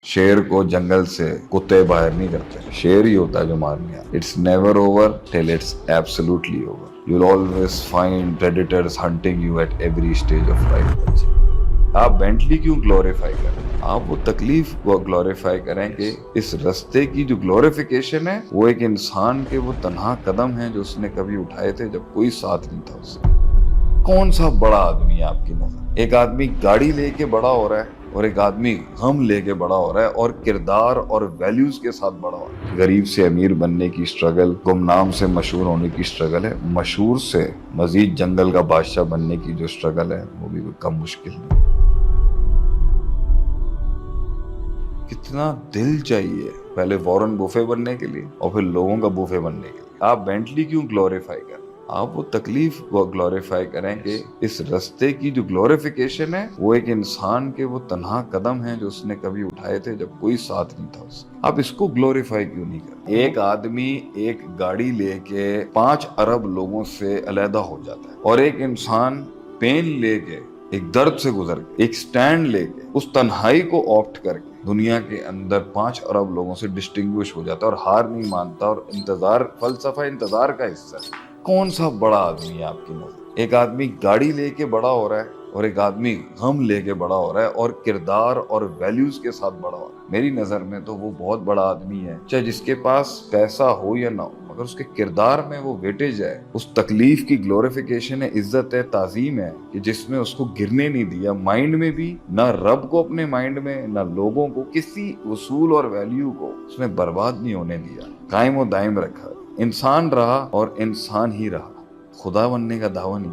शेर को जंगल से कुत्ते बाहर नहीं करते, शेर ही होता है जो मारने आता। It's never over till it's absolutely over. You will always find predators hunting you at every stage of life. आप बेंटली क्यों ग्लोरीफाई करें? आप वो तकलीफ को ग्लोरीफाई करें कि इस रास्ते की जो ग्लोरिफिकेशन है वो एक इंसान के वो तन्हा कदम है जो उसने कभी उठाए थे जब कोई साथ नहीं था उसका। कौन सा बड़ा आदमी है आपकी नजर? एक आदमी गाड़ी लेके बड़ा हो रहा है और एक आदमी गम लेके बड़ा हो रहा है और किरदार और वैल्यूज के साथ बड़ा हो रहा है। गरीब से अमीर बनने की स्ट्रगल, गुमनाम से मशहूर होने की स्ट्रगल है, मशहूर से मजीद जंगल का बादशाह बनने की जो स्ट्रगल है वो भी कोई कम मुश्किल नहीं। कितना दिल चाहिए पहले वॉरेन बुफे बनने के लिए और फिर लोगों का बुफे बनने के लिए। आप बेंटली क्यों ग्लोरीफाई करें? आप वो तकलीफ को ग्लोरीफाई करें कि इस रास्ते की जो ग्लोरिफिकेशन है वो एक इंसान के वो तन्हा कदम है जो उसने कभी उठाए थे जब कोई साथ नहीं था उसका। आप इसको ग्लोरीफाई क्यों नहीं करते? एक आदमी एक गाड़ी लेके 5 अरब लोगों से अलहदा हो जाता है और एक इंसान पेन लेके, एक दर्द से गुजर के, एक स्टैंड लेके उस तन्हाई को ऑप्ट करके दुनिया के अंदर 5 अरब लोगों से डिस्टिंग्विश हो जाता है और हार नहीं मानता और इंतजार, फलसफा इंतजार का हिस्सा है। कौन सा बड़ा आदमी है आपकी नजर? एक आदमी गाड़ी लेके बड़ा हो रहा है और एक आदमी गम लेके बड़ा हो रहा है और किरदार और वैल्यूज के साथ बड़ा हो रहा है। मेरी नजर में तो वो बहुत बड़ा आदमी है, चाहे जिसके पास पैसा हो या ना हो, मगर उसके किरदार में वो वेटेज है, उस तकलीफ की ग्लोरिफिकेशन है, इज्जत है, ताजीम है कि जिसमें उसको गिरने नहीं दिया। माइंड में भी ना रब को अपने माइंड में, ना लोगों को, किसी उसूल और वैल्यू को उसने बर्बाद नहीं होने दिया, कायम और दायम रखा। इंसान रहा और इंसान ही रहा, खुदा बनने का दावा नहीं।